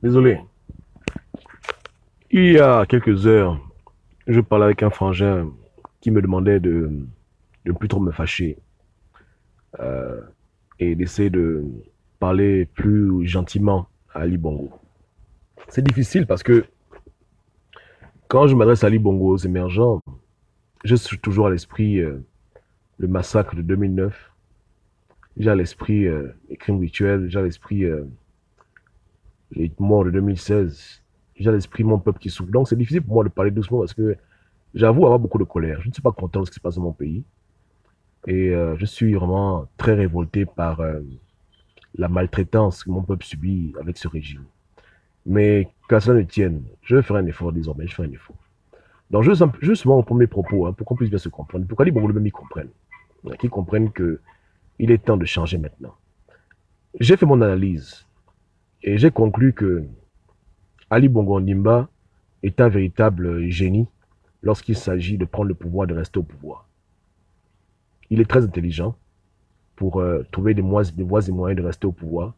Désolé. Il y a quelques heures, je parlais avec un frangin qui me demandait de ne plus trop me fâcher et d'essayer de parler plus gentiment à Ali Bongo. C'est difficile parce que quand je m'adresse à Ali Bongo, aux émergents, je suis toujours à l'esprit le massacre de 2009, j'ai à l'esprit les crimes rituels, j'ai à l'esprit les morts de 2016, j'ai à l'esprit mon peuple qui souffre. Donc c'est difficile pour moi de parler doucement parce que j'avoue avoir beaucoup de colère. Je ne suis pas content de ce qui se passe dans mon pays. Et je suis vraiment très révolté par la maltraitance que mon peuple subit avec ce régime. Mais qu'à cela ne tienne, je vais faire un effort désormais, je fais un effort. Donc justement au premier propos, hein, pour qu'on puisse bien se comprendre, pour qu'Ali Bongo lui-même y comprenne, qu'ils comprennent qu'il est temps de changer maintenant. J'ai fait mon analyse et j'ai conclu que Ali Bongo Ondimba est un véritable génie lorsqu'il s'agit de prendre le pouvoir, de rester au pouvoir. Il est très intelligent pour trouver des voies et moyens de rester au pouvoir.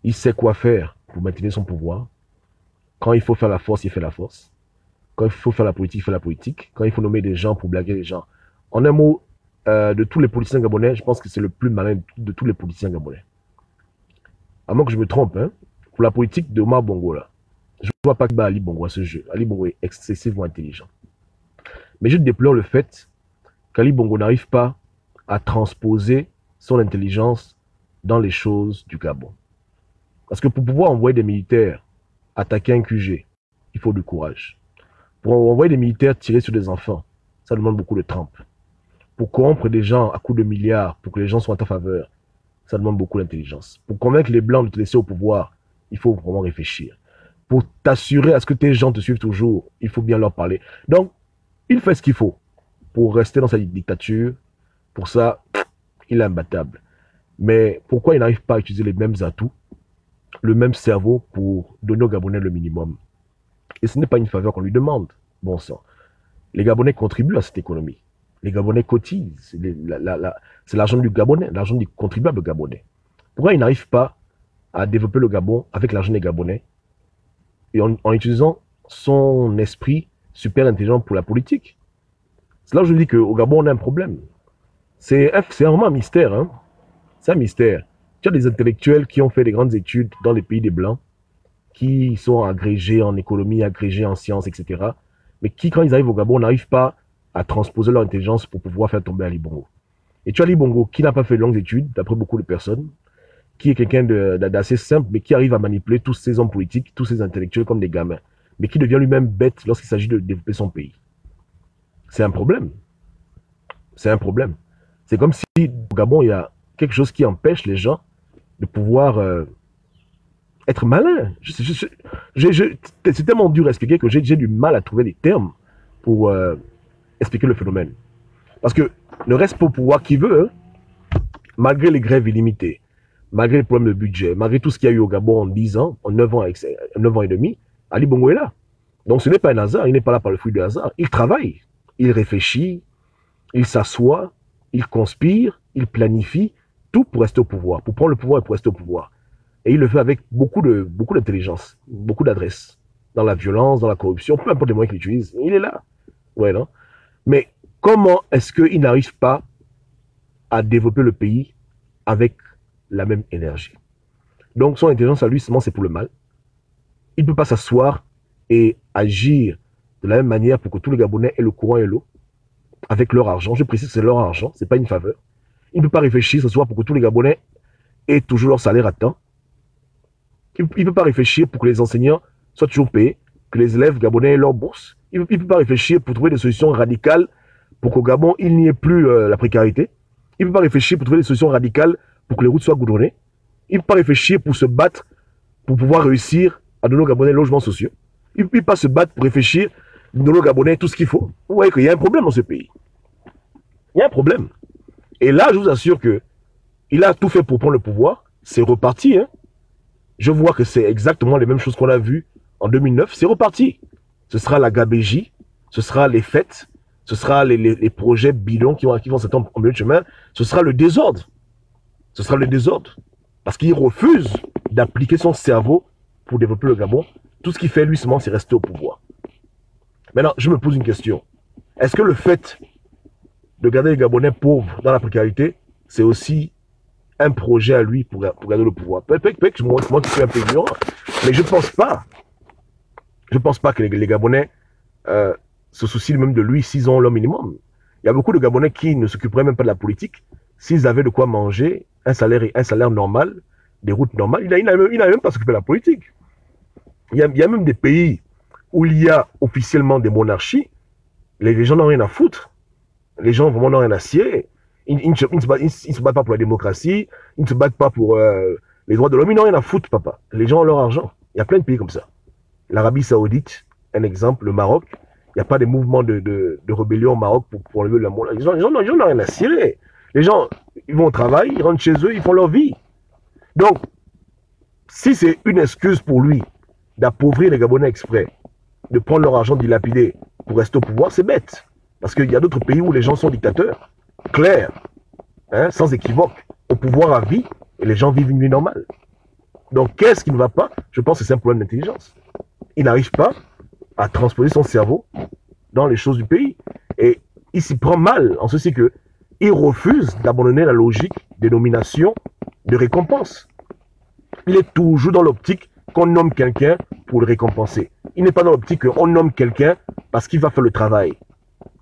Il sait quoi faire pour maintenir son pouvoir. Quand il faut faire la force, il fait la force. Quand il faut faire la politique, il fait la politique. Quand il faut nommer des gens pour blaguer les gens. En un mot, de tous les politiciens gabonais, je pense que c'est le plus malin de tous les politiciens gabonais. À moins que je me trompe, hein, pour la politique de Omar Bongo, là, je ne vois pas que Ali Bongo à ce jeu. Ali Bongo est excessivement intelligent. Mais je déplore le fait qu'Ali Bongo n'arrive pas à transposer son intelligence dans les choses du Gabon. Parce que pour pouvoir envoyer des militaires attaquer un QG, il faut du courage. Pour envoyer des militaires tirer sur des enfants, ça demande beaucoup de trempe. Pour corrompre des gens à coups de milliards, pour que les gens soient en ta faveur, ça demande beaucoup d'intelligence. Pour convaincre les Blancs de te laisser au pouvoir, il faut vraiment réfléchir. Pour t'assurer à ce que tes gens te suivent toujours, il faut bien leur parler. Donc, il fait ce qu'il faut pour rester dans sa dictature. Pour ça, il est imbattable. Mais pourquoi il n'arrive pas à utiliser les mêmes atouts, le même cerveau pour donner aux Gabonais le minimum? Et ce n'est pas une faveur qu'on lui demande, bon sang. Les Gabonais contribuent à cette économie. Les Gabonais cotisent. C'est l'argent du Gabonais, l'argent du contribuable gabonais. Pourquoi il n'arrive pas à développer le Gabon avec l'argent des Gabonais et en utilisant son esprit super intelligent pour la politique? C'est là où je dis qu'au Gabon, on a un problème. C'est vraiment un mystère. Hein? C'est un mystère. Tu as des intellectuels qui ont fait des grandes études dans les pays des Blancs, qui sont agrégés en économie, agrégés en sciences, etc. Mais qui, quand ils arrivent au Gabon, n'arrivent pas à transposer leur intelligence pour pouvoir faire tomber Ali Bongo. Et tu as Ali Bongo qui n'a pas fait de longues études, d'après beaucoup de personnes, qui est quelqu'un d'assez simple, mais qui arrive à manipuler tous ces hommes politiques, tous ces intellectuels comme des gamins, mais qui devient lui-même bête lorsqu'il s'agit de développer son pays. C'est un problème. C'est un problème. C'est comme si au Gabon, il y a quelque chose qui empêche les gens de pouvoir être malins. C'est tellement dur à expliquer que j'ai du mal à trouver des termes pour expliquer le phénomène. Parce que ne reste pas au pouvoir qui veut, hein, malgré les grèves illimitées, malgré les problèmes de budget, malgré tout ce qu'il y a eu au Gabon en 10 ans, en 9 ans, 9 ans et demi, Ali Bongo est là. Donc ce n'est pas un hasard, il n'est pas là par le fruit du hasard. Il travaille, il réfléchit, il s'assoit, il conspire, il planifie, tout pour rester au pouvoir, pour prendre le pouvoir et pour rester au pouvoir. Et il le fait avec beaucoup d'intelligence, beaucoup d'adresse, dans la violence, dans la corruption, peu importe les moyens qu'il utilise, il est là. Ouais, non? Mais comment est-ce qu'il n'arrive pas à développer le pays avec la même énergie? Donc son intelligence à lui, seulement c'est pour le mal. Il ne peut pas s'asseoir et agir de la même manière pour que tous les Gabonais aient le courant et l'eau, avec leur argent. Je précise que c'est leur argent, ce n'est pas une faveur. Il ne peut pas réfléchir ce soir pour que tous les Gabonais aient toujours leur salaire à temps. Il ne peut pas réfléchir pour que les enseignants soient toujours payés, que les élèves gabonais aient leur bourse. Il ne peut pas réfléchir pour trouver des solutions radicales pour qu'au Gabon, il n'y ait plus la précarité. Il ne peut pas réfléchir pour trouver des solutions radicales pour que les routes soient goudronnées. Il ne peut pas réfléchir pour se battre, pour pouvoir réussir à donner aux Gabonais logements sociaux. Il ne peut pas se battre pour réfléchir, donner aux Gabonais tout ce qu'il faut. Vous voyez qu'il y a un problème dans ce pays. Il y a un problème. Et là, je vous assure qu'il a tout fait pour prendre le pouvoir. C'est reparti. Hein. Je vois que c'est exactement les mêmes choses qu'on a vues en 2009. C'est reparti. Ce sera la gabégie, ce sera les fêtes, ce sera les projets bidons qui vont s'attendre en milieu de chemin. Ce sera le désordre. Ce sera le désordre. Parce qu'il refuse d'appliquer son cerveau pour développer le Gabon. Tout ce qu'il fait, lui, seulement, c'est rester au pouvoir. Maintenant, je me pose une question. Est-ce que le fait de garder les Gabonais pauvres dans la précarité, c'est aussi un projet à lui pour garder le pouvoir? Peut-être moi qui suis un peu ignorant, mais je ne pense pas. Je ne pense pas que les Gabonais se soucient même de lui s'ils ont le minimum. Il y a beaucoup de Gabonais qui ne s'occuperaient même pas de la politique. S'ils avaient de quoi manger, un salaire normal, des routes normales, il n'a même pas s'occuper de la politique. Il y a même des pays où il y a officiellement des monarchies, les gens n'ont rien à foutre. Les gens vraiment n'ont rien à cirer. Ils ne se battent pas pour la démocratie, ils ne se battent pas pour les droits de l'homme, ils n'ont rien à foutre, papa. Les gens ont leur argent. Il y a plein de pays comme ça. L'Arabie Saoudite, un exemple, le Maroc, il n'y a pas de mouvement de rébellion au Maroc pour enlever le monde. Les gens n'ont rien à cirer. Les gens, ils vont au travail, ils rentrent chez eux, ils font leur vie. Donc, si c'est une excuse pour lui d'appauvrir les Gabonais exprès, de prendre leur argent dilapidé pour rester au pouvoir, c'est bête. Parce qu'il y a d'autres pays où les gens sont dictateurs, clairs, hein, sans équivoque, au pouvoir à vie, et les gens vivent une vie normale. Donc, qu'est-ce qui ne va pas? Je pense que c'est un problème d'intelligence. Il n'arrive pas à transposer son cerveau dans les choses du pays. Et il s'y prend mal, en ceci que il refuse d'abandonner la logique des nominations de récompense. Il est toujours dans l'optique qu'on nomme quelqu'un pour le récompenser. Il n'est pas dans l'optique qu'on nomme quelqu'un parce qu'il va faire le travail.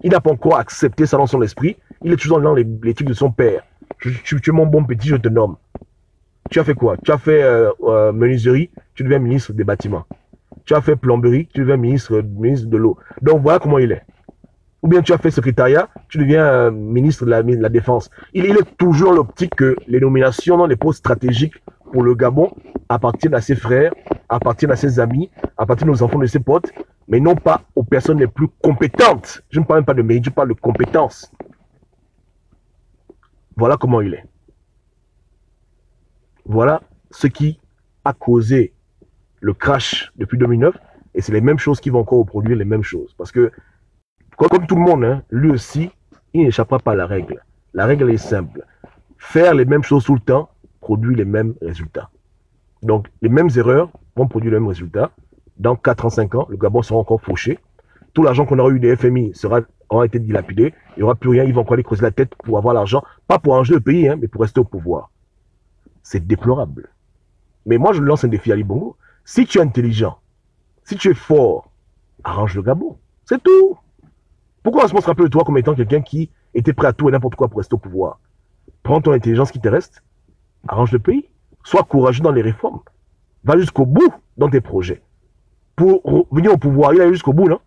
Il n'a pas encore accepté ça dans son esprit. Il est toujours dans les trucs de son père. Tu es mon bon petit, je te nomme. Tu as fait quoi? Tu as fait menuiserie, tu deviens ministre des bâtiments. Tu as fait plomberie, tu deviens ministre de l'eau. Donc voilà comment il est. Ou bien tu as fait secrétariat, tu deviens ministre de la Défense. Il est toujours dans l'optique que les nominations dans les postes stratégiques pour le Gabon appartiennent à ses frères, appartiennent à ses amis, appartiennent aux enfants de ses potes, mais non pas aux personnes les plus compétentes. Je ne parle même pas de mérite, je parle de compétences. Voilà comment il est. Voilà ce qui a causé le crash depuis 2009, et c'est les mêmes choses qui vont encore reproduire les mêmes choses. Parce que, comme tout le monde, hein, lui aussi, il n'échappera pas à la règle. La règle est simple. Faire les mêmes choses tout le temps produit les mêmes résultats. Donc, les mêmes erreurs vont produire les mêmes résultats. Dans 4 ans, 5 ans, le Gabon sera encore fauché. Tout l'argent qu'on aura eu des FMI aura été dilapidé. Il n'y aura plus rien. Ils vont encore aller creuser la tête pour avoir l'argent. Pas pour arranger le pays, hein, mais pour rester au pouvoir. C'est déplorable. Mais moi, je lance un défi à Ali Bongo. Si tu es intelligent, si tu es fort, arrange le Gabon. C'est tout. Pourquoi on se montre un peu de toi comme étant quelqu'un qui était prêt à tout et n'importe quoi pour rester au pouvoir? Prends ton intelligence qui te reste, arrange le pays. Sois courageux dans les réformes. Va jusqu'au bout dans tes projets. Pour venir au pouvoir, il allait jusqu'au bout, non?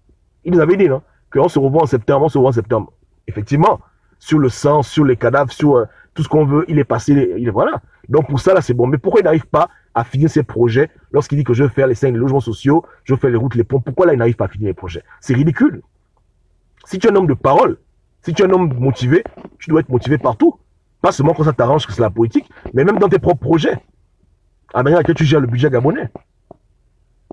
Il nous avait dit, non? Qu'on se revoit en septembre, Effectivement, sur le sang, sur les cadavres, sur tout ce qu'on veut, il est passé, voilà. Donc pour ça, là, c'est bon. Mais pourquoi il n'arrive pas à finir ses projets lorsqu'il dit que je veux faire les 5 logements sociaux, je veux faire les routes, les ponts? Pourquoi là, il n'arrive pas à finir les projets? C'est ridicule. Si tu es un homme de parole, si tu es un homme motivé, tu dois être motivé partout. Pas seulement quand ça t'arrange que c'est la politique, mais même dans tes propres projets. À la manière à laquelle tu gères le budget gabonais.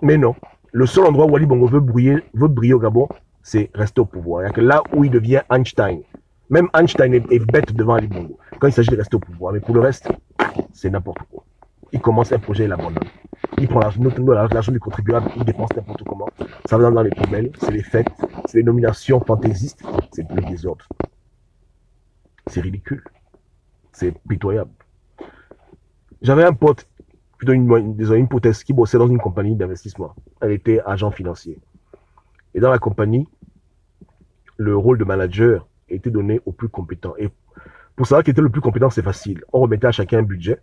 Mais non. Le seul endroit où Ali Bongo veut briller au Gabon, c'est rester au pouvoir. Il y a que là où il devient Einstein. Même Einstein est bête devant Ali Bongo, quand il s'agit de rester au pouvoir. Mais pour le reste, c'est n'importe quoi. Il commence un projet, il abandonne. Il prend l'argent du contribuable, il dépense n'importe comment. Ça va dans les poubelles, c'est les fêtes, c'est les nominations fantaisistes, c'est le désordre. C'est ridicule. C'est pitoyable. J'avais un pote, plutôt une hypothèse, qui bossait dans une compagnie d'investissement. Elle était agent financier. Et dans la compagnie, le rôle de manager était donné aux plus compétents. Et pour savoir qui était le plus compétent, c'est facile. On remettait à chacun un budget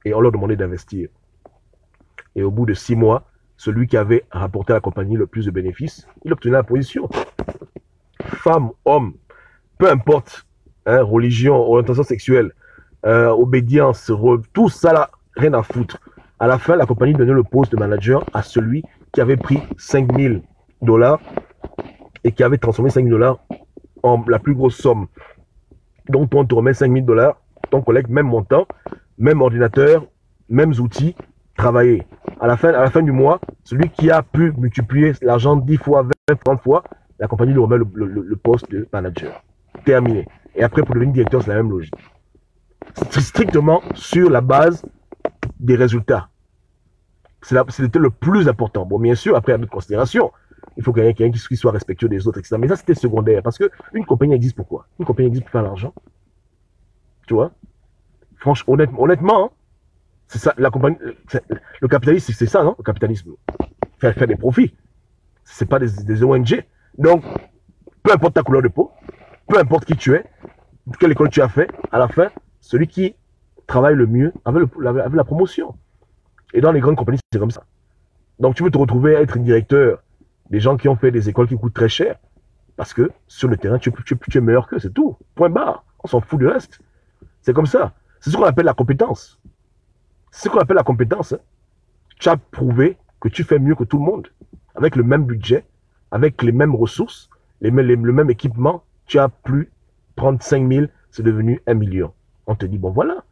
et on leur demandait d'investir. Et au bout de 6 mois, celui qui avait rapporté à la compagnie le plus de bénéfices, il obtenait la position. Femme, homme, peu importe, hein, religion, orientation sexuelle, obédience, tout ça là, rien à foutre. À la fin, la compagnie donnait le poste de manager à celui qui avait pris $5 000 et qui avait transformé $5 000 en la plus grosse somme. Donc, toi, on te remet $5 000, ton collègue, même montant, même ordinateur, mêmes outils, travailler. À la fin du mois, celui qui a pu multiplier l'argent 10 fois, 20, 30 fois, la compagnie lui remet le poste de manager. Terminé. Et après, pour devenir directeur, c'est la même logique. C'est strictement sur la base des résultats. C'était le plus important. Bon, bien sûr, après, il y a d'autres considérations. Il faut quelqu'un qui soit respectueux des autres, etc. Mais ça, c'était secondaire. Parce qu'une compagnie existe pourquoi? Une compagnie existe pour faire l'argent. Tu vois? Franchement, honnêtement, hein, c'est ça, la compagnie, le capitalisme, c'est ça, non? Le capitalisme. Faire des profits. C'est pas des ONG. Donc, peu importe ta couleur de peau, peu importe qui tu es, quelle école tu as fait, à la fin, celui qui travaille le mieux avec la promotion. Et dans les grandes compagnies, c'est comme ça. Donc, tu veux te retrouver à être directeur des gens qui ont fait des écoles qui coûtent très cher, parce que sur le terrain, tu es meilleur qu'eux, c'est tout. Point barre. On s'en fout du reste. C'est comme ça. C'est ce qu'on appelle la compétence. C'est ce qu'on appelle la compétence. Hein. Tu as prouvé que tu fais mieux que tout le monde. Avec le même budget, avec les mêmes ressources, le même équipement, tu as pu prendre 5 000, c'est devenu 1 million. On te dit, bon voilà.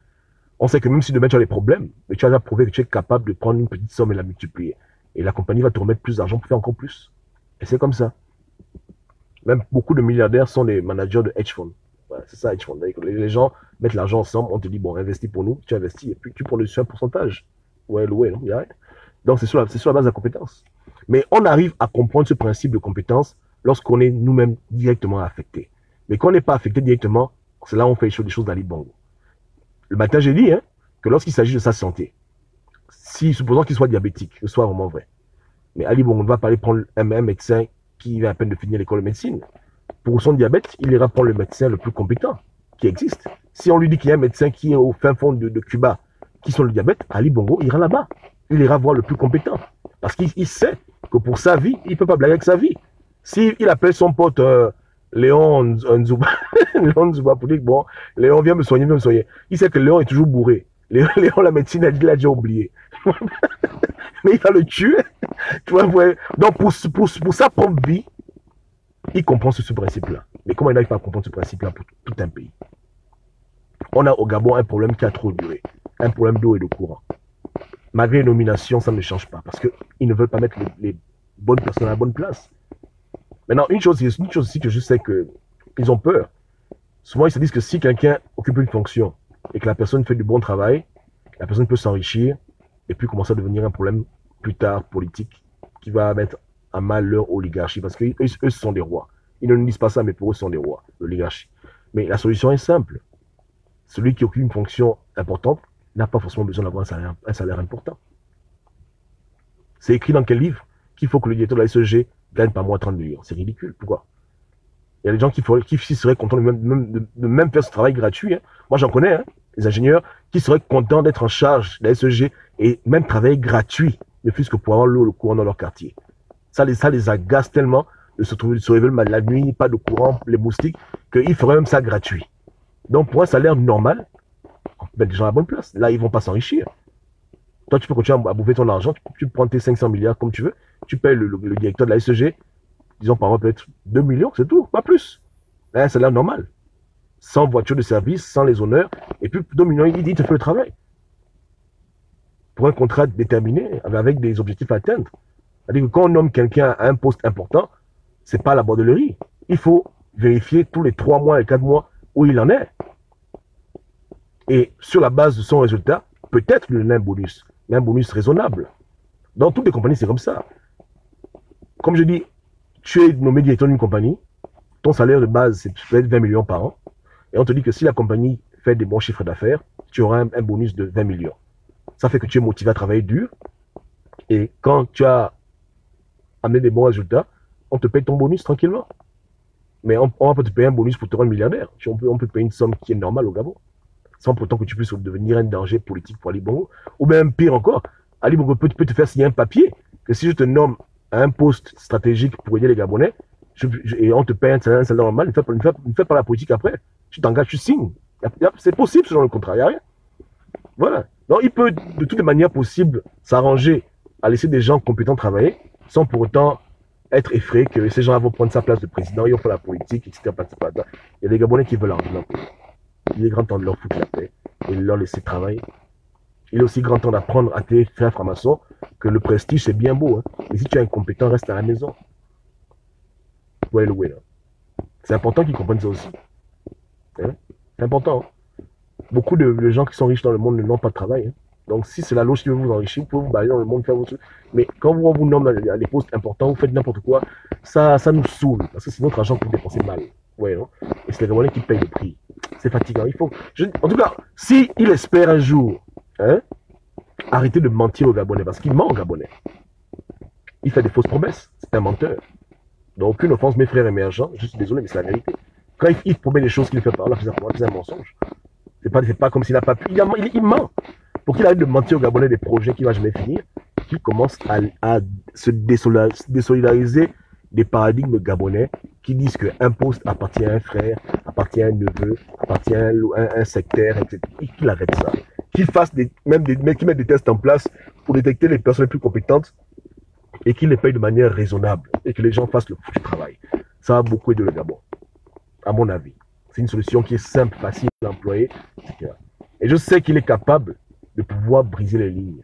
On sait que même si demain tu as des problèmes, mais tu as déjà prouvé que tu es capable de prendre une petite somme et la multiplier. Et la compagnie va te remettre plus d'argent pour faire encore plus. Et c'est comme ça. Même beaucoup de milliardaires sont des managers de hedge funds. Voilà, c'est ça, hedge fund. Les gens mettent l'argent ensemble, on te dit, bon, investis pour nous, tu investis, et puis tu prends dessus un pourcentage. Ouais, loué, non? Donc, c'est sur la base de la compétence. Mais on arrive à comprendre ce principe de compétence lorsqu'on est nous-mêmes directement affectés. Mais quand on n'est pas affecté directement, c'est là où on fait des choses d'Ali Bongo. Le matin, j'ai dit que lorsqu'il s'agit de sa santé, si, supposons qu'il soit diabétique, que ce soit vraiment vrai, mais Ali Bongo ne va pas aller prendre un médecin qui vient à peine de finir l'école de médecine. Pour son diabète, il ira prendre le médecin le plus compétent qui existe. Si on lui dit qu'il y a un médecin qui est au fin fond de Cuba, qui sont le diabète, Ali Bongo ira là-bas. Il ira voir le plus compétent. Parce qu'il sait que pour sa vie, il ne peut pas blaguer avec sa vie. S'il appelle son pote Léon Nzuba, Léon Nzuba pour dire, bon, Léon, viens me soigner, il sait que Léon est toujours bourré. Léon, la médecine, il a déjà oublié. Mais il va le tuer. Tu vois, ouais. Donc, pour sa propre vie, il comprend ce principe-là. Mais comment il n'arrive pas à comprendre ce principe-là pour tout un pays? On a au Gabon un problème qui a trop duré. Un problème d'eau et de courant. Malgré les nominations, ça ne change pas. Parce qu'ils ne veulent pas mettre les bonnes personnes à la bonne place. Maintenant, une chose aussi que je sais qu'ils ont peur. Souvent, ils se disent que si quelqu'un occupe une fonction et que la personne fait du bon travail, la personne peut s'enrichir et puis commencer à devenir un problème plus tard politique qui va mettre à mal leur oligarchie. Parce qu'eux, ce sont des rois. Ils ne nous disent pas ça, mais pour eux, ce sont des rois, l'oligarchie. Mais la solution est simple. Celui qui occupe une fonction importante n'a pas forcément besoin d'avoir un salaire important. C'est écrit dans quel livre qu'il faut que le directeur de la SEG gagne par mois 30 millions. C'est ridicule. Pourquoi? Il y a des gens qui seraient contents de même faire ce travail gratuit. Hein. Moi, j'en connais, des ingénieurs qui seraient contents d'être en charge de la SEG et même travailler gratuit, ne fût-ce que pour avoir l'eau, le courant dans leur quartier. Ça les agace tellement de se réveiller la nuit, pas de courant, les moustiques, qu'ils feraient même ça gratuit. Donc, pour un salaire normal, on met des gens à la bonne place. Là, ils ne vont pas s'enrichir. Toi, tu peux continuer à bouffer ton argent, tu prends tes 500 milliards comme tu veux, tu payes le directeur de la SEG, disons par exemple peut-être 2 millions, c'est tout, pas plus. Là, un salaire normal. Sans voiture de service, sans les honneurs, et puis 2 millions, il te fait le travail. Pour un contrat déterminé, avec des objectifs à atteindre. C'est-à-dire que quand on nomme quelqu'un à un poste important, c'est pas la bordellerie. Il faut vérifier tous les 3 mois et 4 mois où il en est. Et sur la base de son résultat, peut-être lui donner un bonus, mais un bonus raisonnable. Dans toutes les compagnies, c'est comme ça. Comme je dis, tu es nommé directeur d'une compagnie, ton salaire de base, c'est peut-être 20 millions par an, et on te dit que si la compagnie fait des bons chiffres d'affaires, tu auras un bonus de 20 millions. Ça fait que tu es motivé à travailler dur, et quand tu as amené des bons résultats, on te paye ton bonus tranquillement. Mais on va pas te payer un bonus pour te rendre milliardaire. On peut te payer une somme qui est normale au Gabon, sans pourtant que tu puisses devenir un danger politique pour Ali Bongo. Ou même pire encore, Ali Bongo peut te faire signer un papier que si je te nomme à un poste stratégique pour aider les Gabonais, et on te paye un salaire normal, ne fais pas la politique après. Tu t'engages, tu signes. C'est possible selon le contrat, il n'y a rien. Voilà. Donc il peut de toutes les manières possibles s'arranger à laisser des gens compétents travailler sans pour autant être effrayé que ces gens vont prendre sa place de président, ils vont faire la politique, etc. Il y a des Gabonais qui veulent arranger leur pays. Il est grand temps de leur foutre la paix et de leur laisser travailler. Il est aussi grand temps d'apprendre à tes frères francs-maçons que le prestige c'est bien beau, mais si tu es incompétent, reste à la maison. Ouais, le ouais, là. C'est important qu'ils comprennent ça aussi. C'est important. Beaucoup de gens qui sont riches dans le monde n'ont pas de travail. Donc, si c'est la loge qui veut vous enrichir, vous pouvez vous balader dans le monde, faire votre truc. Mais quand on vous nomme à des postes importants, vous faites n'importe quoi, ça nous saoule. Parce que c'est notre argent que vous dépensez mal. Ouais, non? Et c'est les Gabonais qui payent le prix. C'est fatigant. En tout cas, si il espère un jour, hein, arrêter de mentir aux Gabonais, parce qu'il ment aux Gabonais. Il fait des fausses promesses. C'est un menteur. Donc, aucune offense, mes frères émergents. Je suis désolé, mais c'est la vérité. Quand il promet des choses qu'il ne fait pas, là, c'est un mensonge. C'est pas comme s'il n'a pas pu. Il ment. Pour qu'il arrête de mentir aux Gabonais des projets qu'il ne va jamais finir, qu'il commence à se désolidariser des paradigmes gabonais qui disent qu'un poste appartient à un frère, appartient à un neveu, appartient à un sectaire, etc. Et qu'il arrête ça. Qu'il fasse qu'il mette des tests en place pour détecter les personnes les plus compétentes et qu'il les paye de manière raisonnable et que les gens fassent le foutu travail. Ça va beaucoup aider le Gabon, à mon avis. C'est une solution qui est simple, facile à employer, etc. Et je sais qu'il est capable de pouvoir briser les lignes,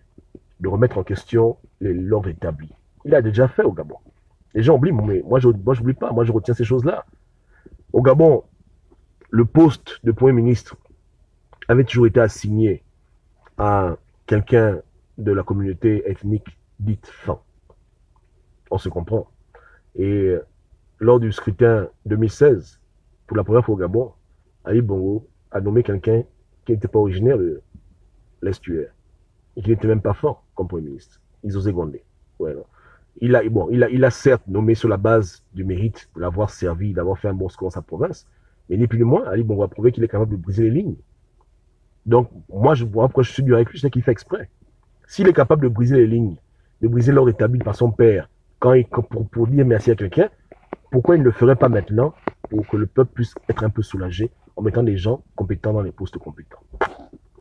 de remettre en question l'ordre établi. Il a déjà fait au Gabon. Les gens oublient, mais moi je n'oublie pas, moi je retiens ces choses-là. Au Gabon, le poste de Premier ministre avait toujours été assigné à quelqu'un de la communauté ethnique dite Fan. On se comprend. Et lors du scrutin 2016, pour la première fois au Gabon, Ali Bongo a nommé quelqu'un qui n'était pas originaire de l'estuaire et qui n'était même pas fort comme Premier ministre. Isosé Gondé. Ouais, il a certes nommé sur la base du mérite de l'avoir servi, d'avoir fait un bon score dans sa province, mais ni plus ni moins, Ali Bongo a prouvé qu'il est capable de briser les lignes. Donc, moi, je vois pourquoi je suis dur avec lui, je sais qu'il fait exprès. S'il est capable de briser les lignes, de briser l'ordre établi par son père, pour dire merci à quelqu'un, pourquoi il ne le ferait pas maintenant pour que le peuple puisse être un peu soulagé en mettant des gens compétents dans les postes compétents?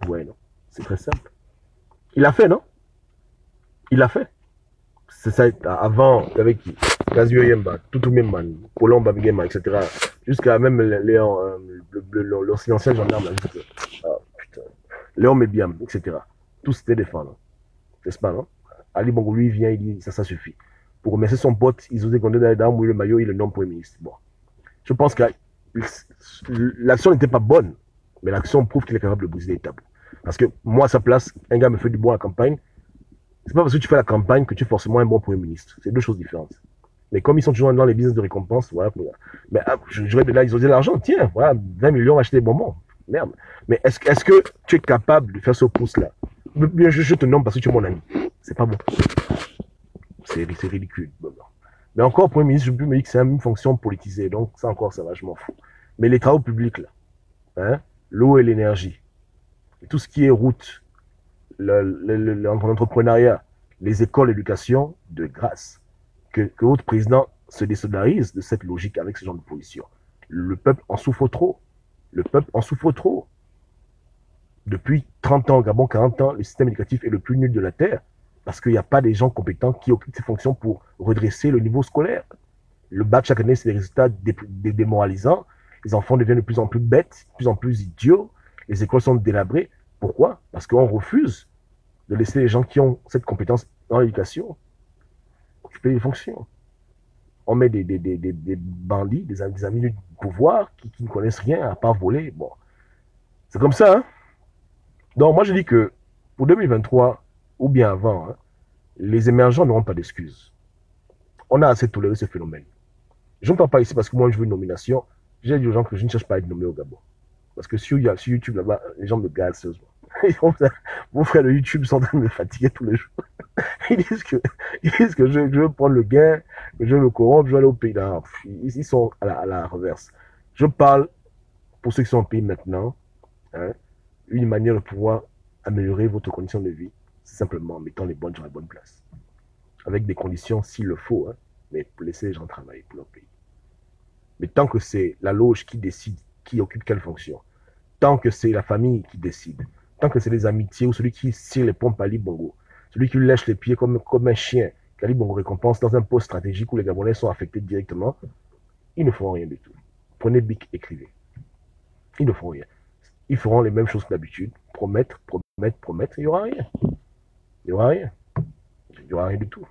Ouais, non. C'est très simple. Il l'a fait, non? Il l'a fait. C'est ça, avant, avec Kazio Yemba, Tutu Memman, Colomb Babigema, etc. Jusqu'à même l'ancien gendarme, là, Léon Mébiam, etc. Tous c'était des fans, n'est-ce pas, non? Ali Bongo, lui, vient, il dit, ça suffit. Pour remercier son pote, ils osaient qu'on donne dans le maillot, il le nomme Premier ministre. Bon. Je pense que l'action n'était pas bonne, mais l'action prouve qu'il est capable de briser les tabous. Parce que moi, à sa place, un gars me fait du bon à la campagne. C'est pas parce que tu fais la campagne que tu es forcément un bon Premier ministre. C'est deux choses différentes. Mais comme ils sont toujours dans les business de récompense, voilà. Mais je vais de là, ils osaient l'argent. Tiens, voilà, 20 millions, acheter des bonbons. Merde. Mais est-ce que tu es capable de faire ce pouce-là? Bien, je te nomme parce que tu es mon ami. C'est pas bon. C'est ridicule. Mais encore, Premier ministre, je me dis que c'est une fonction politisée. Donc, ça encore, ça va, je m'en fous. Mais les travaux publics, là, hein, l'eau et l'énergie, et tout ce qui est route, l'entrepreneuriat, les écoles, l'éducation, de grâce, que votre président se désolidarise de cette logique avec ce genre de position. Le peuple en souffre trop. Le peuple en souffre trop. Depuis 30 ans, Gabon, 40 ans, le système éducatif est le plus nul de la Terre parce qu'il n'y a pas des gens compétents qui occupent ces fonctions pour redresser le niveau scolaire. Le bac, chaque année, c'est des résultats démoralisants. Les enfants deviennent de plus en plus bêtes, de plus en plus idiots. Les écoles sont délabrées. Pourquoi? Parce qu'on refuse de laisser les gens qui ont cette compétence dans l'éducation occuper les fonctions. On met des bandits, des amis du pouvoir qui ne connaissent rien à part voler. Bon, c'est comme ça, hein? Donc, moi, je dis que pour 2023, ou bien avant, hein, les émergents n'auront pas d'excuses. On a assez toléré ce phénomène. Je ne parle pas ici parce que moi, je veux une nomination. J'ai dit aux gens que je ne cherche pas à être nommé au Gabon. Parce que sur YouTube, là-bas, les gens me gazent sérieusement. Vos frères de YouTube sont en train de me fatiguer tous les jours. Ils disent que je veux prendre le gain, que je veux le corrompre, je veux aller au pays. Non, ils sont à la reverse. Je parle pour ceux qui sont au pays maintenant, hein, une manière de pouvoir améliorer votre condition de vie, c'est simplement en mettant les bonnes gens à la bonne place. Avec des conditions s'il le faut, hein, mais pour laisser les gens travailler pour leur pays. Mais tant que c'est la loge qui décide qui occupe quelle fonction, tant que c'est la famille qui décide, tant que c'est les amitiés ou celui qui tire les pompes à Ali Bongo, celui qui lèche les pieds comme un chien, qu'Ali Bongo récompense dans un poste stratégique où les Gabonais sont affectés directement, ils ne feront rien du tout. Prenez Bic, écrivez. Ils ne feront rien. Ils feront les mêmes choses que d'habitude. Promettre, il n'y aura rien. Il n'y aura rien. Il n'y aura rien du tout.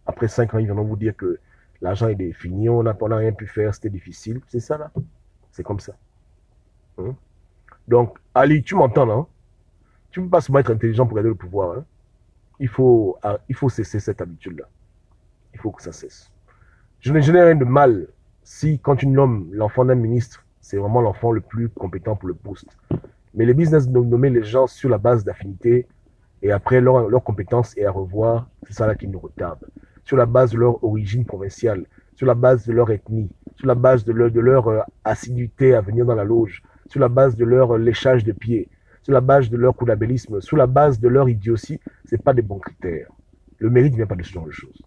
Après 5 ans, ils viendront vous dire que l'argent est défini, on n'a rien pu faire, c'était difficile. C'est ça, là. C'est comme ça. Donc, Ali, tu m'entends, non? Tu ne peux pas seulement être intelligent pour garder le pouvoir. Hein. Il faut cesser cette habitude-là. Il faut que ça cesse. Je n'ai rien de mal si, quand tu nommes l'enfant d'un ministre, c'est vraiment l'enfant le plus compétent pour le poste. Mais les business de nommer les gens sur la base d'affinité et après leur compétence est à revoir, c'est ça là qui nous retarde. Sur la base de leur origine provinciale, sur la base de leur ethnie, sur la base de leur assiduité à venir dans la loge, sur la base de leur léchage de pieds, sur la base de leur coulabellisme, sur la base de leur idiotie, ce n'est pas des bons critères. Le mérite ne vient pas de ce genre de choses.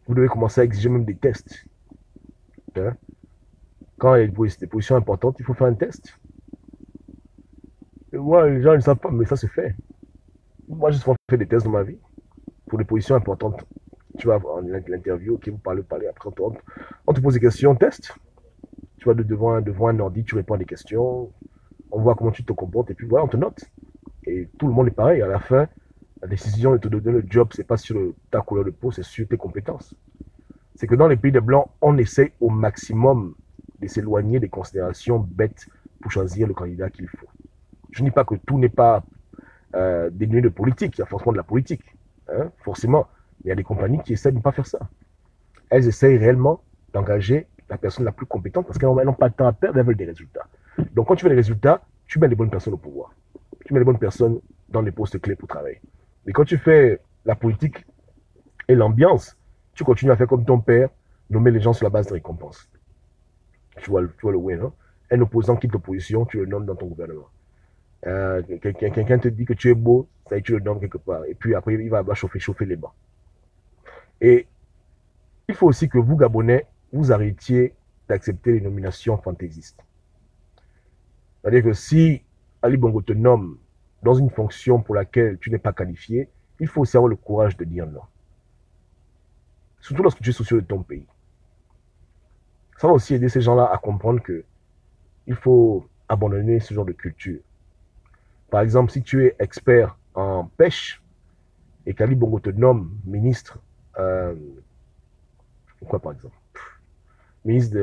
Vous devez commencer à exiger même des tests. Hein? Quand il y a des positions importantes, il faut faire un test. Et moi, les gens ne savent pas, mais ça se fait. Moi, j'ai souvent fait des tests dans ma vie pour des positions importantes. Tu vas avoir l'interview, ok, vous parlez, après on te pose des questions, test. Tu vas devant un ordi, tu réponds à des questions, on voit comment tu te comportes, et puis voilà, on te note. Et tout le monde est pareil. À la fin, la décision de te donner le job, c'est pas sur ta couleur de peau, c'est sur tes compétences. C'est que dans les pays des Blancs, on essaie au maximum de s'éloigner des considérations bêtes pour choisir le candidat qu'il faut. Je ne dis pas que tout n'est pas dénué de politique, il y a forcément de la politique, hein, forcément. Mais il y a des compagnies qui essaient de ne pas faire ça. Elles essayent réellement d'engager la personne la plus compétente parce qu'elles n'ont pas de temps à perdre, elles veulent des résultats. Donc quand tu veux des résultats, tu mets les bonnes personnes au pouvoir. Tu mets les bonnes personnes dans les postes clés pour travailler. Mais quand tu fais la politique et l'ambiance, tu continues à faire comme ton père, nommer les gens sur la base de récompenses. Tu vois le win, hein? Un opposant quitte l'opposition, tu le nommes dans ton gouvernement. Quelqu'un te dit que tu es beau, ça y est, tu le nommes quelque part. Et puis après, il va chauffer les bancs. Et il faut aussi que vous, Gabonais, vous arrêtiez d'accepter les nominations fantaisistes. C'est-à-dire que si Ali Bongo te nomme dans une fonction pour laquelle tu n'es pas qualifié, il faut aussi avoir le courage de dire non. Surtout lorsque tu es soucieux de ton pays. Ça va aussi aider ces gens-là à comprendre qu'il faut abandonner ce genre de culture. Par exemple, si tu es expert en pêche et qu'Ali Bongo te nomme ministre, quoi par exemple, ministre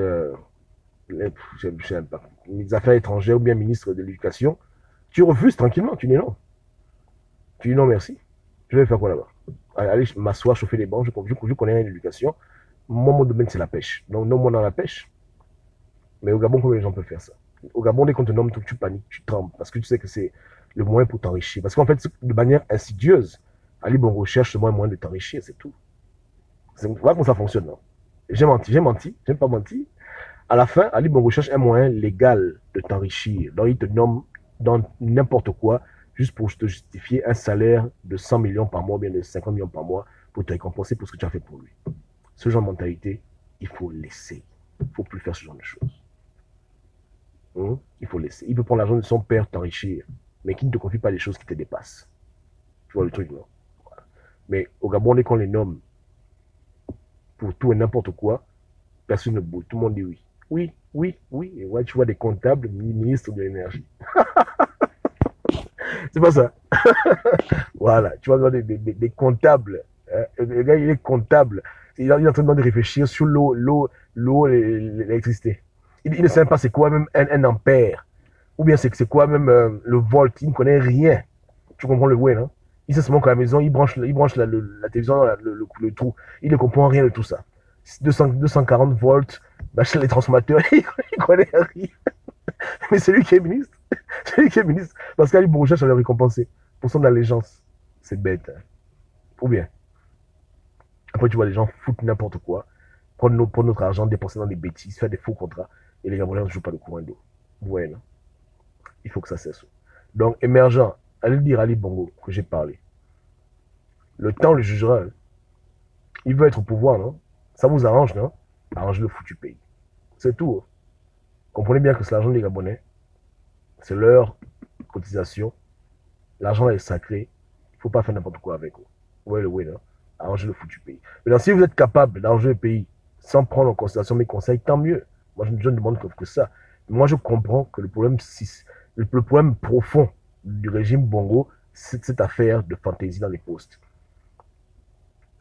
des Affaires étrangères ou bien ministre de l'Éducation, tu refuses tranquillement, tu dis non. Tu dis non merci. Je vais faire quoi là-bas? Aller m'asseoir, chauffer les bancs, je connais rien l'éducation. Mon domaine c'est la pêche. Donc non moi dans la pêche. Mais au Gabon, combien de gens peuvent faire ça? Au Gabon, dès qu'on te nomme, tu paniques, tu trembles, parce que tu sais que c'est le moyen pour t'enrichir. Parce qu'en fait, de manière insidieuse, Ali Bongo cherche le moyen de t'enrichir, c'est tout. Voilà comment ça fonctionne. Non? J'ai menti, j'ai pas menti. À la fin, Ali Bongo cherche un moyen légal de t'enrichir. Donc, il te nomme dans n'importe quoi, juste pour te justifier un salaire de 100 millions par mois, bien de 50 millions par mois, pour te récompenser pour ce que tu as fait pour lui. Ce genre de mentalité, il faut laisser. Il ne faut plus faire ce genre de choses. Il faut laisser. Il peut prendre l'argent de son père, t'enrichir, mais qui ne te confie pas des choses qui te dépassent. Tu vois le truc, non? Voilà. Mais au Gabon, dès qu'on les nomme pour tout et n'importe quoi, personne ne bouge. Tout le monde dit oui. Oui, oui, oui. Et ouais, tu vois des comptables, ministres de l'énergie. C'est pas ça. Voilà. Tu vois des comptables. Hein? Le gars, il est comptable. Il est en train de réfléchir sur l'eau et l'électricité. Il ne sait même pas c'est quoi même un ampère. Ou bien c'est quoi même le volt. Il ne connaît rien. Tu comprends le way, non? Il sait seulement qu'à la maison, il branche la télévision dans le trou. Il ne comprend rien de tout ça. 240 volts, machin, les transformateurs, il ne connaît rien. Mais c'est lui qui est ministre. C'est lui qui est ministre. Parce qu'Ali Bongo cherche à le récompenser pour son allégeance. C'est bête. Hein? Ou bien. Après, tu vois les gens foutent n'importe quoi. Prendre notre argent, dépenser dans des bêtises, faire des faux contrats. Et les Gabonais ne jouent pas le courant d'eau. Ouais, non? Il faut que ça cesse. Donc, émergent, allez dire à Ali Bongo que j'ai parlé. Le temps le jugera. Hein. Il veut être au pouvoir, non? Ça vous arrange, non? Arrangez le foutu pays. C'est tout. Hein. Comprenez bien que c'est l'argent des Gabonais. C'est leur cotisation. L'argent est sacré. Il ne faut pas faire n'importe quoi avec. Vous voyez le way, non? Arrangez le foutu pays. Maintenant, si vous êtes capable d'arranger le pays sans prendre en considération mes conseils, tant mieux. Moi, je ne demande que ça. Mais moi, je comprends que le problème profond du régime Bongo, c'est cette affaire de fantaisie dans les postes.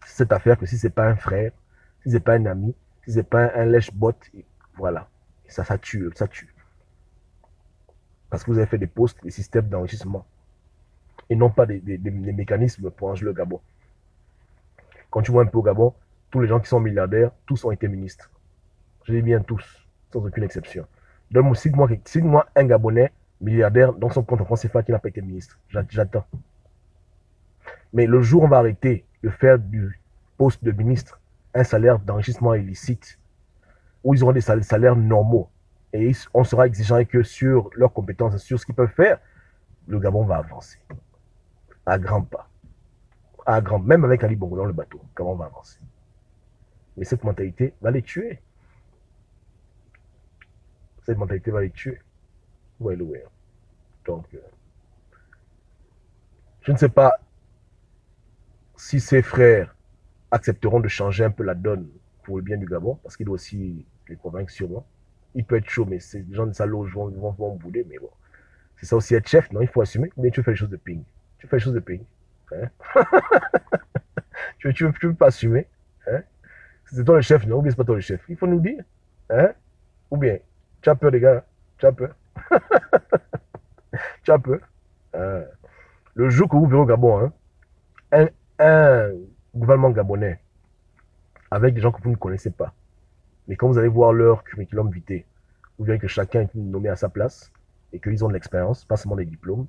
Cette affaire que si ce n'est pas un frère, si ce n'est pas un ami, si ce n'est pas un lèche-bot, voilà. Ça tue, ça tue. Parce que vous avez fait des postes, des systèmes d'enrichissement. et non pas des mécanismes pour enjeu le Gabon. Quand tu vois un peu au Gabon, tous les gens qui sont milliardaires, tous ont été ministres. Je dis bien tous, sans aucune exception. Donc, cite-moi un Gabonais milliardaire dans son compte en France CFA qui n'a pas été ministre. J'attends. Mais le jour où on va arrêter de faire du poste de ministre un salaire d'enrichissement illicite, où ils auront des salaires normaux, et on sera exigeant avec eux sur leurs compétences, sur ce qu'ils peuvent faire, le Gabon va avancer. À grands pas. Même avec Ali Bongo dans le bateau, le Gabon va avancer. Mais cette mentalité va les tuer. Cette mentalité va les tuer. Ouais, ouais. Donc, je ne sais pas si ses frères accepteront de changer un peu la donne pour le bien du Gabon, parce qu'il doit aussi les convaincre sûrement. Il peut être chaud, mais ces gens de sa loge vont bouder, mais bon. C'est ça aussi être chef, non? Il faut assumer. Mais tu fais les choses de ping. Tu fais les choses de ping. Hein? tu veux pas assumer. Hein? C'est toi le chef, non? Ou bien c'est pas toi le chef. Il faut nous dire. Hein? Ou bien, tu as peur, les gars. Tu as peur. Tu as peur. Hein? Le jour que vous verrez au Gabon, hein, un gouvernement gabonais avec des gens que vous ne connaissez pas, mais quand vous allez voir leur curriculum vitae, vous verrez que chacun est nommé à sa place et qu'ils ont de l'expérience, pas seulement des diplômes.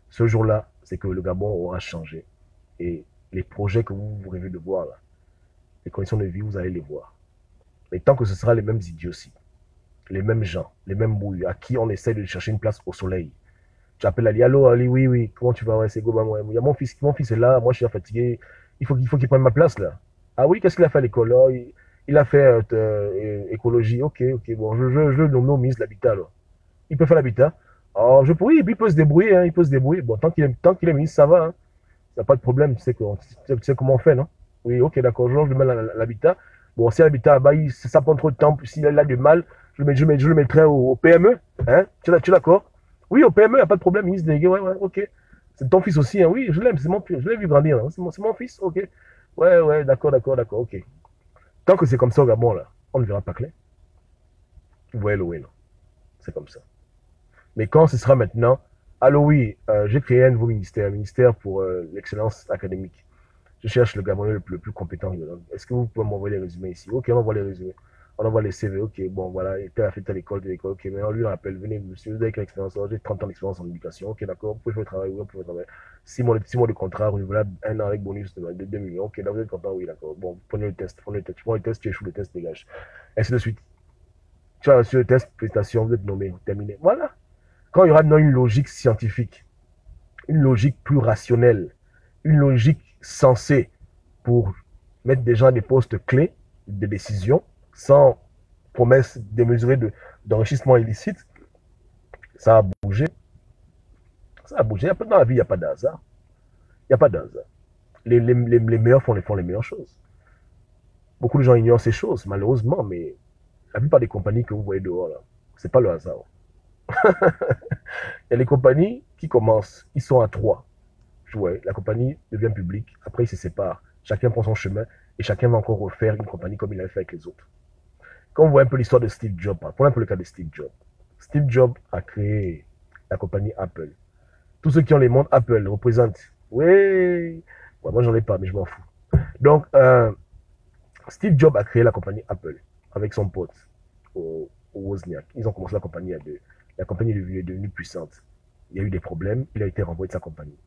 Ce jour-là, c'est que le Gabon aura changé. Et les projets que vous rêvez de voir, là, les conditions de vie, vous allez les voir. Mais tant que ce sera les mêmes idioties, les mêmes gens, les mêmes bouilles, à qui on essaie de chercher une place au soleil. Tu appelles Ali, allô Ali, oui, oui, comment tu vas? Ouais, c'est Goba, moi. Il y a mon fils est là, moi je suis fatigué, il faut qu'il prenne ma place là. Ah oui, qu'est-ce qu'il a fait à l'école? Oh, il a fait écologie, ok, bon, je le nomme au ministre de l'Habitat alors. Il peut faire l'habitat. Oh, oui, il peut se débrouiller, hein, il peut se débrouiller. Bon, tant qu'il est ministre, ça va, hein. Ça n'a pas de problème, tu sais comment on fait, non? Oui, ok, d'accord, je le mets à l'habitat. Bon, si l'habitat, bah, ça prend trop de temps, s'il a du mal, je le mettrai au PME. Hein? Tu es d'accord? Oui, au PME, il n'y a pas de problème, ministre délégué, ouais, ok. C'est ton fils aussi, hein? Oui, je l'aime, je l'ai vu grandir, hein? C'est mon fils, ok. Ouais, d'accord, ok. Tant que c'est comme ça au Gabon, là, on ne verra pas clair. Vous voyez le oui, non? C'est comme ça. Mais quand ce sera maintenant, allô oui, j'ai créé un nouveau ministère, un ministère pour l'excellence académique. Je cherche le Gabonais le plus compétent. Est-ce que vous pouvez m'envoyer les résumés ici? Ok, on envoie les résumés. On envoie les CV. Ok, bon, voilà, il a fait telle école, telle école. Ok, maintenant lui, on appelle, venez, monsieur, vous avez quelle expérience? J'ai 30 ans d'expérience en éducation. Ok, d'accord, vous pouvez faire le travail. Oui, on peut travailler. 6 mois de contrat, renouvelable, un an avec bonus de 2 millions. Ok, là, vous êtes content? Oui, d'accord. Bon, prenez le test. Tu prends le test, tu échoues le test, dégage. Ainsi de suite. Tu as reçu le test, félicitations, vous êtes nommé, terminé. Voilà. Quand il y aura maintenant une logique scientifique, une logique plus rationnelle, une logique sensée pour mettre des gens à des postes clés de décision sans promesse démesurée d'enrichissement illicite, ça a bougé. Ça a bougé. Dans la vie, il n'y a pas de hasard. Il n'y a pas de hasard. Les meilleurs font les meilleures choses. Beaucoup de gens ignorent ces choses, malheureusement, mais la plupart des compagnies que vous voyez dehors, ce n'est pas le hasard. Il y a les compagnies qui commencent, ils sont à 3. Ouais, la compagnie devient publique, après ils se séparent. Chacun prend son chemin et chacun va encore refaire une compagnie comme il avait fait avec les autres. Quand on voit un peu l'histoire de Steve Jobs, prenons un peu le cas de Steve Jobs. Steve Jobs a créé la compagnie Apple. Tous ceux qui ont les montres Apple représentent. Oui, ouais, moi j'en ai pas, mais je m'en fous. Donc, Steve Jobs a créé la compagnie Apple avec son pote Wozniak. Ils ont commencé la compagnie à deux. La compagnie est devenue puissante. Il y a eu des problèmes, il a été renvoyé de sa compagnie.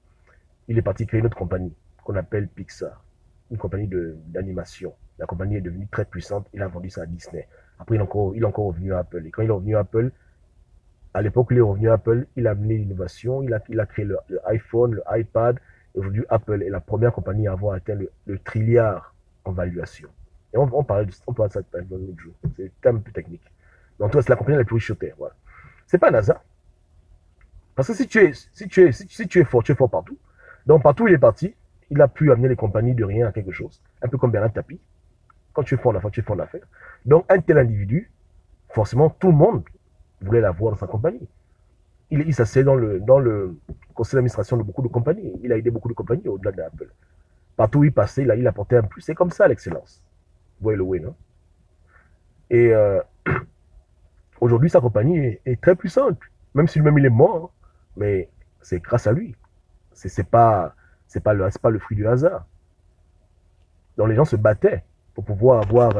Il est parti créer une autre compagnie qu'on appelle Pixar, une compagnie d'animation. La compagnie est devenue très puissante, il a vendu ça à Disney. Après, il est encore revenu à Apple. Et quand il est revenu à Apple, à l'époque où il est revenu à Apple, il a amené l'innovation, il a créé le iPhone, le iPad. Et aujourd'hui, Apple est la première compagnie à avoir atteint le trilliard en valuation. Et on parle de ça l'autre jour. C'est un peu technique. Mais en tout cas, c'est la compagnie la plus riche sur Terre. Voilà. C'est pas un hasard. Parce que si tu es fort partout. Donc, partout où il est parti, il a pu amener les compagnies de rien à quelque chose. Un peu comme Bernard Tapie. Quand tu es fort en affaires, tu es fort en affaires. Donc, un tel individu, forcément, tout le monde voulait l'avoir dans sa compagnie. Il s'assied dans le conseil d'administration de beaucoup de compagnies. Il a aidé beaucoup de compagnies au-delà d'Apple. Partout où il passait, il apportait un plus. C'est comme ça l'excellence. Vous voyez le way, non? Et aujourd'hui, sa compagnie est très puissante. Même si lui-même il est mort, mais c'est grâce à lui. C'est pas, c'est pas le fruit du hasard. Donc les gens se battaient pour pouvoir avoir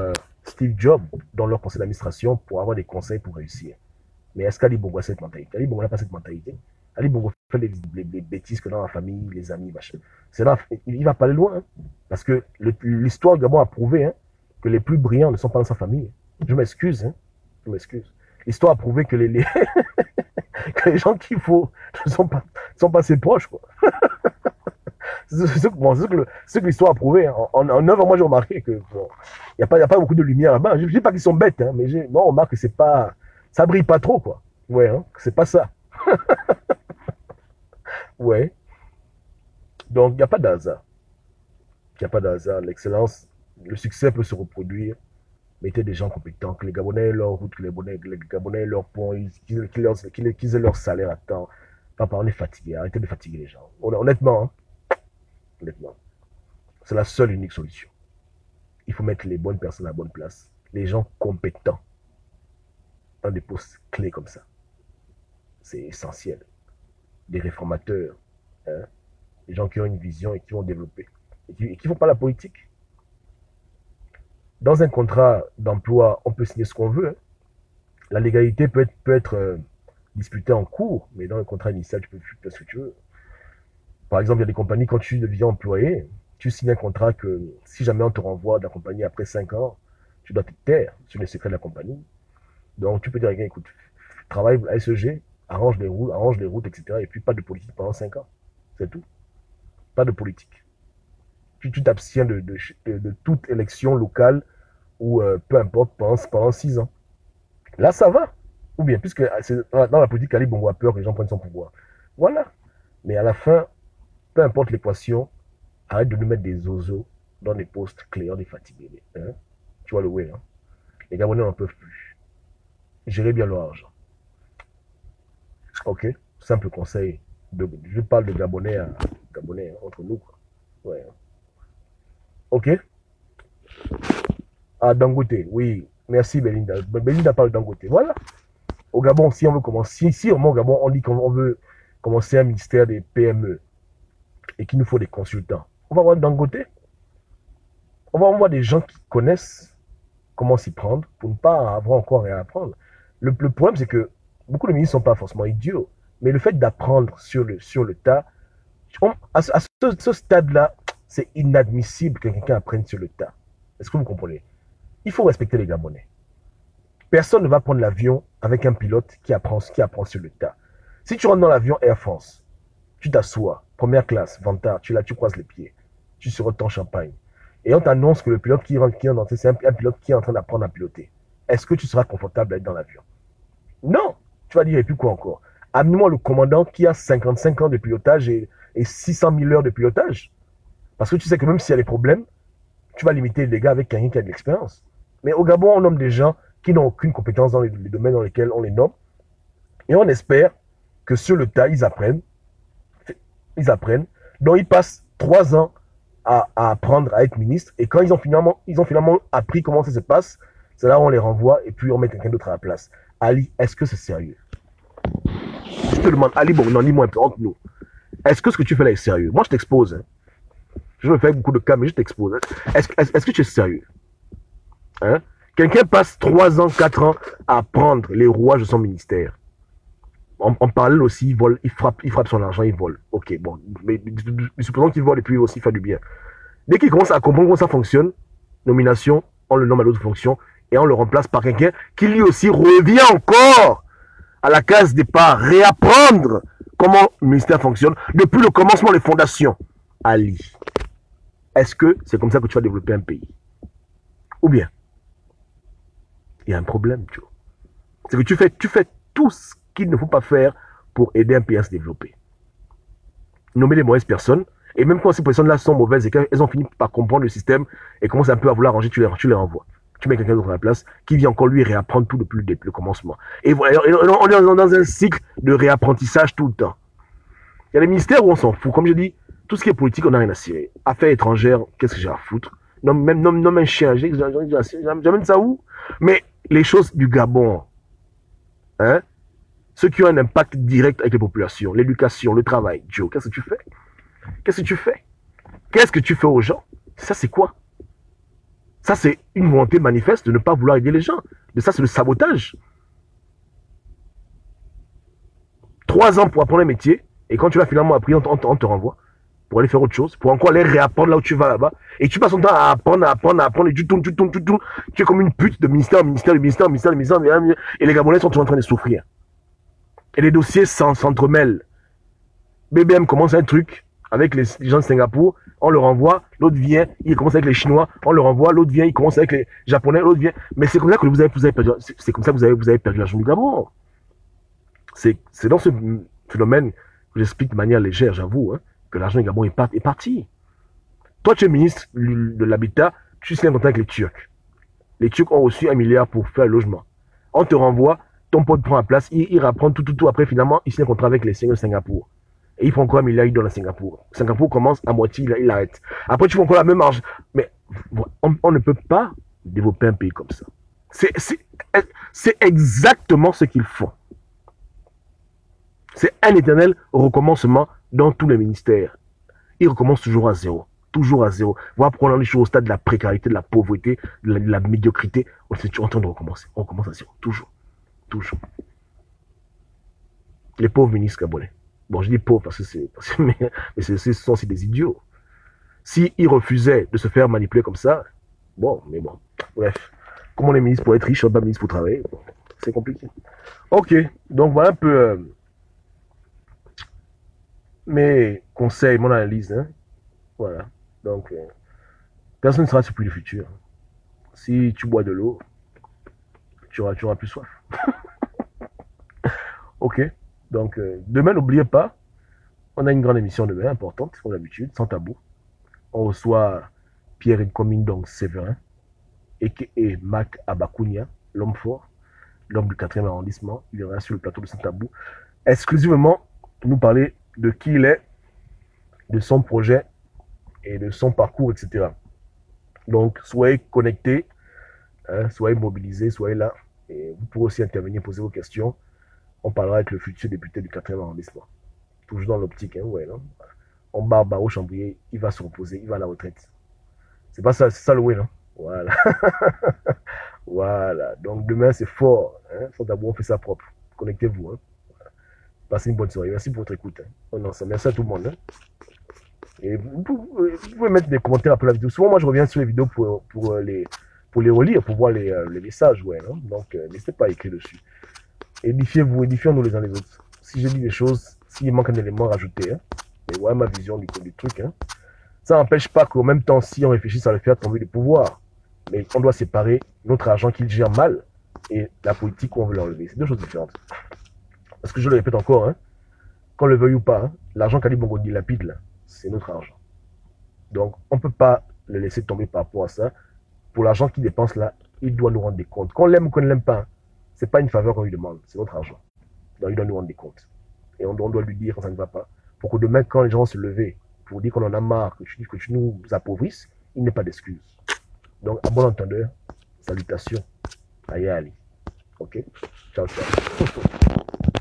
Steve Jobs dans leur conseil d'administration pour avoir des conseils pour réussir. Mais est-ce qu'Ali Bongo a cette mentalité? Ali Bongo n'a pas cette mentalité. Ali Bongo fait les bêtises que dans la famille, les amis, machin. Là, il va pas aller loin. Hein, parce que l'histoire du Gabon a prouvé hein, que les plus brillants ne sont pas dans sa famille. Je m'excuse. Hein, je m'excuse. L'histoire a prouvé que que les gens qu'il faut ne sont pas ses proches. C'est ce que l'histoire a prouvé. Hein. En 9 ans, moi j'ai remarqué que bon, y a pas beaucoup de lumière là-bas. Je ne dis pas qu'ils sont bêtes, hein, mais moi on remarque que c'est pas, ça brille pas trop quoi. Ouais, hein, c'est pas ça. Ouais. Donc il n'y a pas de hasard. Il n'y a pas de hasard. L'excellence, le succès peut se reproduire. Mettez des gens compétents, que les Gabonais aient leur route, que les Gabonais aient leur pont, qu'ils aient leur salaire à temps. Papa, on est fatigué. Arrêtez de fatiguer les gens. Honnêtement, hein, honnêtement, c'est la seule et unique solution. Il faut mettre les bonnes personnes à la bonne place. Les gens compétents dans des postes clés comme ça. C'est essentiel. Des réformateurs, hein, des gens qui ont une vision et qui vont développer. Et qui ne font pas la politique. Dans un contrat d'emploi, on peut signer ce qu'on veut. Hein. La légalité peut être disputée en cours, mais dans le contrat initial, tu peux faire ce que tu veux. Par exemple, il y a des compagnies, quand tu deviens employé, tu signes un contrat que si jamais on te renvoie de la compagnie après 5 ans, tu dois te taire sur les secrets de la compagnie. Donc, tu peux dire, écoute, travaille à SEG, arrange les routes, etc. Et puis, pas de politique pendant 5 ans. C'est tout. Pas de politique. Tu t'abstiens de toute élection locale ou peu importe pendant 6 ans. Là, ça va. Ou bien, puisque dans la politique, Ali Bongo a peur que les gens prennent son pouvoir. Voilà. Mais à la fin, peu importe l'équation, arrête de nous mettre des oiseaux dans des postes clés, on est fatigués. Hein? Tu vois le way, hein? Les Gabonais n'en peuvent plus. Gérez bien leur argent. Ok? Simple conseil. Je parle de Gabonais à Gabonais, hein, entre nous. Quoi. Ouais. Ok? Ah, Dangote, oui. Merci Belinda. Belinda parle de Dangote. Voilà. Au Gabon, si on veut commencer, si au Gabon, on dit qu'on veut commencer un ministère des PME et qu'il nous faut des consultants, on va voir Dangote. On va voir des gens qui connaissent comment s'y prendre pour ne pas avoir encore rien à apprendre. Le problème, c'est que beaucoup de ministres ne sont pas forcément idiots, mais le fait d'apprendre sur le tas, à ce stade-là, c'est inadmissible que quelqu'un apprenne sur le tas. Est-ce que vous comprenez? Il faut respecter les Gabonais. Personne ne va prendre l'avion avec un pilote qui apprend sur le tas. Si tu rentres dans l'avion Air France, tu t'assois, première classe, ventard, tu croises les pieds, tu sirotes ton champagne, et on t'annonce que le pilote qui rentre, c'est un pilote qui est en train d'apprendre à piloter. Est-ce que tu seras confortable d'être dans l'avion? Non. Tu vas dire, et puis quoi encore? Amenez-moi le commandant qui a 55 ans de pilotage et 600 000 heures de pilotage. Parce que tu sais que même s'il y a des problèmes, tu vas limiter les dégâts avec quelqu'un qui a de l'expérience. Mais au Gabon, on nomme des gens qui n'ont aucune compétence dans les domaines dans lesquels on les nomme. Et on espère que sur le tas, ils apprennent. Donc, ils passent 3 ans à apprendre à être ministre. Et quand ils ont finalement appris comment ça se passe, c'est là où on les renvoie et puis on met quelqu'un d'autre à la place. Ali, est-ce que c'est sérieux? Je te demande, Ali, bon, non, dis-moi un peu entre nous. Est-ce que ce que tu fais là est sérieux? Moi, je t'expose. Hein. Je me fais beaucoup de cas, mais je t'expose. Hein. Est-ce que tu es sérieux? Hein? Quelqu'un passe 3 ans, 4 ans à apprendre les rouages de son ministère. En parallèle aussi, il vole, il frappe son argent, il vole. Ok, bon, mais supposons qu'il vole et puis aussi faire du bien. Dès qu'il commence à comprendre comment ça fonctionne, nomination, on le nomme à l'autre fonction et on le remplace par quelqu'un qui lui aussi revient encore à la case départ, réapprendre comment le ministère fonctionne depuis le commencement des fondations. Ali, est-ce que c'est comme ça que tu vas développer un pays? Ou bien, il y a un problème, tu vois. C'est que tu fais tout ce qu'il ne faut pas faire pour aider un pays à se développer. Nommer les mauvaises personnes, et même quand ces personnes-là sont mauvaises et qu'elles ont fini par comprendre le système et commencent un peu à vouloir ranger, tu les renvoies. Tu mets quelqu'un d'autre à la place qui vient encore lui réapprendre tout depuis le commencement. Et voilà, on est dans un cycle de réapprentissage tout le temps. Il y a des ministères où on s'en fout. Comme je dis, tout ce qui est politique, on n'a rien à cirer. Affaires étrangères, qu'est-ce que j'ai à foutre? Nomme un chien, j'amène ça où? Mais les choses du Gabon, hein, ceux qui ont un impact direct avec les populations, l'éducation, le travail, Joe, qu'est-ce que tu fais? Qu'est-ce que tu fais? Qu'est-ce que tu fais aux gens? Ça, c'est quoi? Ça, c'est une volonté manifeste de ne pas vouloir aider les gens. De ça, c'est le sabotage. 3 ans pour apprendre un métier, et quand tu l'as finalement appris, on te renvoie pour aller faire autre chose, pour encore aller réapprendre là où tu vas là-bas. Et tu passes ton temps à apprendre, et tu tournes. Tu es comme une pute de ministère, et les Gabonais sont toujours en train de souffrir. Et les dossiers s'entremêlent. BBM commence un truc avec les gens de Singapour, on le renvoie, l'autre vient, il commence avec les Chinois, on le renvoie, l'autre vient, il commence avec les Japonais, l'autre vient. Mais c'est comme ça que vous avez perdu, c'est comme ça que vous avez perdu l'argent du Gabon. C'est dans ce phénomène que j'explique de manière légère, j'avoue, hein, que l'argent du Gabon est parti. Toi, tu es ministre de l'Habitat, tu signes un contrat avec les Turcs. Les Turcs ont reçu 1 milliard pour faire le logement. On te renvoie, ton pote prend la place, il reprend tout. Après, finalement, il signe un contrat avec les Seigneurs de Singapour. Et il prend encore 1 milliard, il donne à Singapour. Singapour commence à moitié, il arrête. Après, tu fais encore la même marge. Mais on ne peut pas développer un pays comme ça. C'est exactement ce qu'ils font. C'est un éternel recommencement dans tous les ministères. Ils recommencent toujours à zéro. Toujours à zéro. Voilà pourquoi on en est toujours au stade de la précarité, de la pauvreté, de la médiocrité. On est toujours en train de recommencer. On recommence à zéro. Toujours. Les pauvres ministres gabonais. Bon, je dis pauvres parce que mais ce sont aussi des idiots. S'ils refusaient de se faire manipuler comme ça, bon, bref. Comme on est ministre pour être riche, on n'est pas ministre pour travailler. Bon, c'est compliqué. Ok, donc voilà un peu mes conseils, mon analyse. Hein. Voilà. Donc, personne ne sera surpris du futur. Si tu bois de l'eau, tu auras plus soif. Ok. Donc, demain, n'oubliez pas, on a une grande émission demain, importante, comme d'habitude, sans tabou. On reçoit Pierre Nkoming, donc Séverin, et Mac Abakunia, l'homme fort, l'homme du 4e arrondissement. Il viendra sur le plateau de Sans Tabou, exclusivement pour nous parler de qui il est, de son projet et de son parcours, etc. Donc, soyez connectés, hein, soyez mobilisés, soyez là. Et vous pourrez aussi intervenir, poser vos questions. On parlera avec le futur député du 4e arrondissement. Toujours dans l'optique, hein, ouais, non? On barre Barreau Chambrier, il va se reposer, il va à la retraite. C'est pas ça, c'est ça le way, non? Voilà. Voilà. Donc demain, c'est fort. Hein? Sans d'abord, on fait ça propre. Connectez-vous. Hein? Passez une bonne soirée. Merci pour votre écoute. Hein? On en merci à tout le monde. Hein? Et vous pouvez mettre des commentaires après la vidéo. Souvent, moi, je reviens sur les vidéos pour les relire, pour voir les messages. Ouais, hein? Donc, n'hésitez pas à écrire dessus. Édifiez-vous, édifions-nous les uns les autres. Si j'ai dit des choses, s'il manque un élément, rajoutez. Hein? Et voilà ma vision du truc. Hein? Ça n'empêche pas qu'en même temps, si on réfléchit à le faire tomber le pouvoir, mais on doit séparer notre argent qu'il gère mal et la politique où on veut l'enlever. C'est deux choses différentes. Parce que je le répète encore, hein, qu'on le veuille ou pas, hein, l'argent qu'Ali Bongo dilapide, là, c'est notre argent. Donc, on ne peut pas le laisser tomber par rapport à ça. Pour l'argent qu'il dépense là, il doit nous rendre des comptes. Qu'on l'aime ou qu'on ne l'aime pas, hein, ce n'est pas une faveur qu'on lui demande, c'est notre argent. Donc, il doit nous rendre des comptes. Et on doit lui dire quand ça ne va pas. Pour que demain, quand les gens vont se lever, pour dire qu'on en a marre, que tu nous appauvrisses, il n'est pas d'excuse. Donc, à bon entendeur, salutations. Aïe, allez. Ok? Ciao, ciao.